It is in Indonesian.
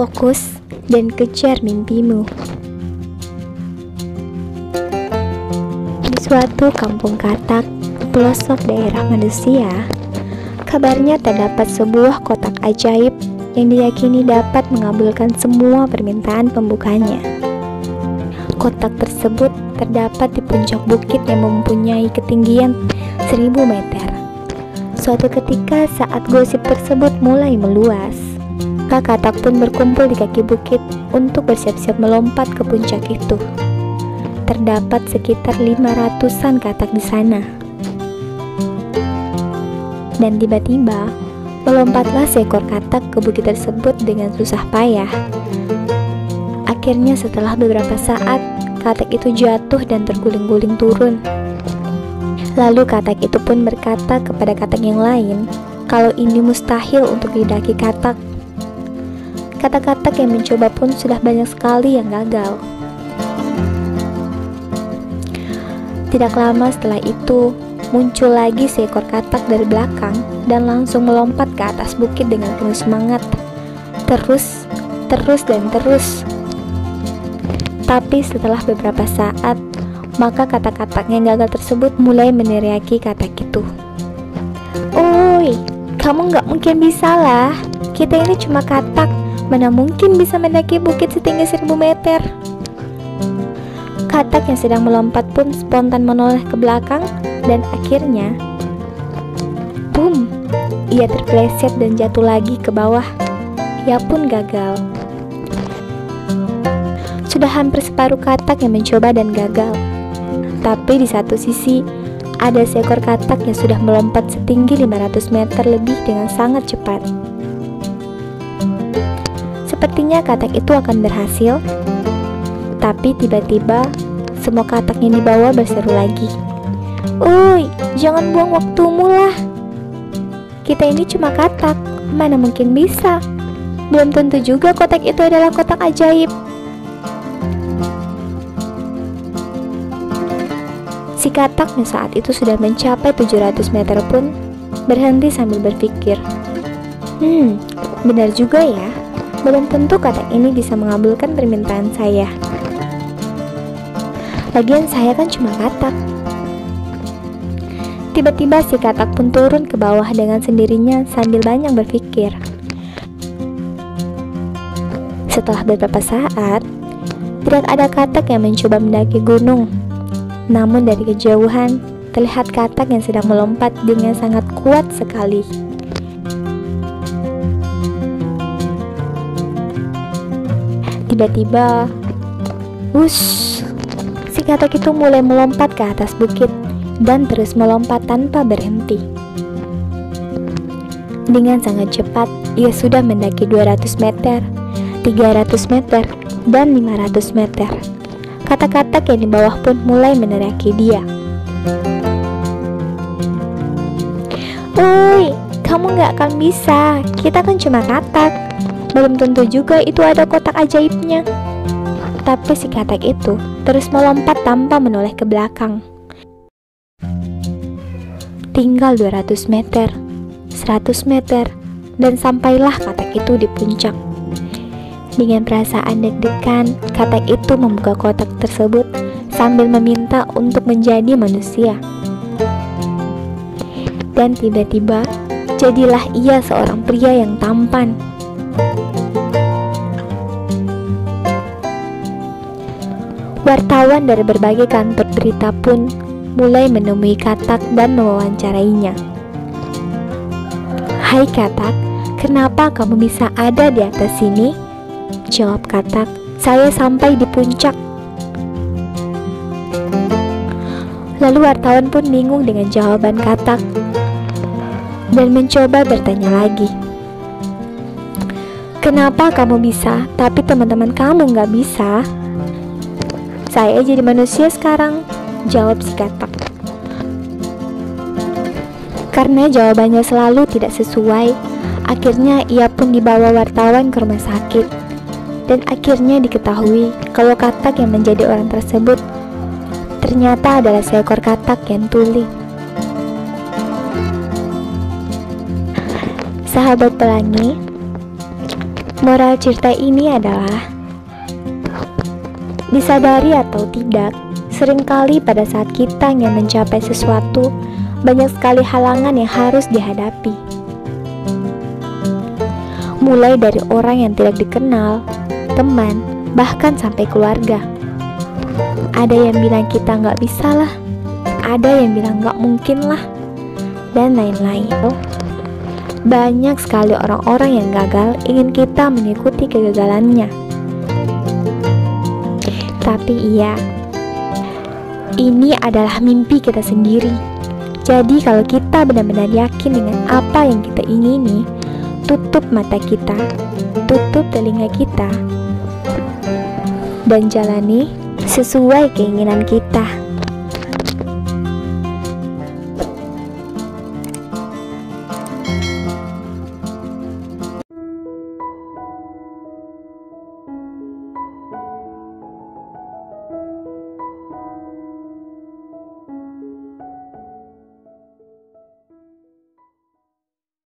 fokus, dan kejar mimpimu. Di suatu kampung katak, pelosok daerah manusia, kabarnya terdapat sebuah kotak ajaib yang diyakini dapat mengabulkan semua permintaan pembukanya. Kotak tersebut terdapat di puncak bukit yang mempunyai ketinggian 1000 meter. Suatu ketika saat gosip tersebut mulai meluas, katak pun berkumpul di kaki bukit untuk bersiap-siap melompat ke puncak itu. Terdapat sekitar 500-an katak di sana. Dan tiba-tiba, melompatlah seekor katak ke bukit tersebut dengan susah payah. Akhirnya setelah beberapa saat, katak itu jatuh dan terguling-guling turun. Lalu katak itu pun berkata kepada katak yang lain, kalau ini mustahil untuk didaki katak. Katak-katak yang mencoba pun sudah banyak sekali yang gagal. Tidak lama setelah itu, muncul lagi seekor katak dari belakang dan langsung melompat ke atas bukit dengan penuh semangat. Terus. Tapi setelah beberapa saat, maka katak-katak yang gagal tersebut mulai meneriaki katak itu. "Oi, kamu nggak mungkin bisa lah. Kita ini cuma katak, mana mungkin bisa mendaki bukit setinggi 1000 meter." Katak yang sedang melompat pun spontan menoleh ke belakang dan akhirnya, boom, ia terpeleset dan jatuh lagi ke bawah. Ia pun gagal. Sudah hampir separuh katak yang mencoba dan gagal. Tapi di satu sisi, ada seekor katak yang sudah melompat setinggi 500 meter lebih dengan sangat cepat. Sepertinya katak itu akan berhasil. Tapi tiba-tiba, semua katak yang dibawa berseru lagi, "Oi, jangan buang waktumu lah. Kita ini cuma katak, mana mungkin bisa. Belum tentu juga kotak itu adalah kotak ajaib." Si katak yang saat itu sudah mencapai 700 meter pun berhenti sambil berpikir, benar juga ya, belum tentu katak ini bisa mengabulkan permintaan saya. Lagian saya kan cuma katak. Tiba-tiba si katak pun turun ke bawah dengan sendirinya sambil banyak berpikir. Setelah beberapa saat, tidak ada katak yang mencoba mendaki gunung. Namun dari kejauhan, terlihat katak yang sedang melompat dengan sangat kuat sekali. Tiba-tiba, wush, si katak itu mulai melompat ke atas bukit dan terus melompat tanpa berhenti. Dengan sangat cepat, ia sudah mendaki 200 meter, 300 meter, dan 500 meter. Katak-katak yang di bawah pun mulai meneriaki dia. "Oi, kamu nggak akan bisa. Kita kan cuma katak. Belum tentu juga itu ada kotak ajaibnya." Tapi si katak itu terus melompat tanpa menoleh ke belakang. Tinggal 200 meter, 100 meter, dan sampailah katak itu di puncak. Dengan perasaan deg-degan, katak itu membuka kotak tersebut sambil meminta untuk menjadi manusia. Dan tiba-tiba, jadilah ia seorang pria yang tampan. Wartawan dari berbagai kantor berita pun mulai menemui katak dan mewawancarainya. "Hai katak, kenapa kamu bisa ada di atas sini?" Jawab katak, "Saya sampai di puncak." Lalu wartawan pun bingung dengan jawaban katak dan mencoba bertanya lagi, "Kenapa kamu bisa, tapi teman-teman kamu nggak bisa?" "Saya jadi manusia sekarang," jawab si katak. Karena jawabannya selalu tidak sesuai, akhirnya ia pun dibawa wartawan ke rumah sakit. Dan akhirnya diketahui kalau katak yang menjadi orang tersebut ternyata adalah seekor katak yang tuli. Sahabat pelangi, Moral cerita ini adalah, disadari atau tidak, seringkali pada saat kita ingin mencapai sesuatu, banyak sekali halangan yang harus dihadapi. Mulai dari orang yang tidak dikenal, teman, bahkan sampai keluarga. Ada yang bilang kita nggak bisa lah, ada yang bilang nggak mungkin lah, dan lain-lain. Banyak sekali orang-orang yang gagal ingin kita mengikuti kegagalannya. Tapi iya, ini adalah mimpi kita sendiri. Jadi kalau kita benar-benar yakin dengan apa yang kita ingini, tutup mata kita, tutup telinga kita, dan jalani sesuai keinginan kita.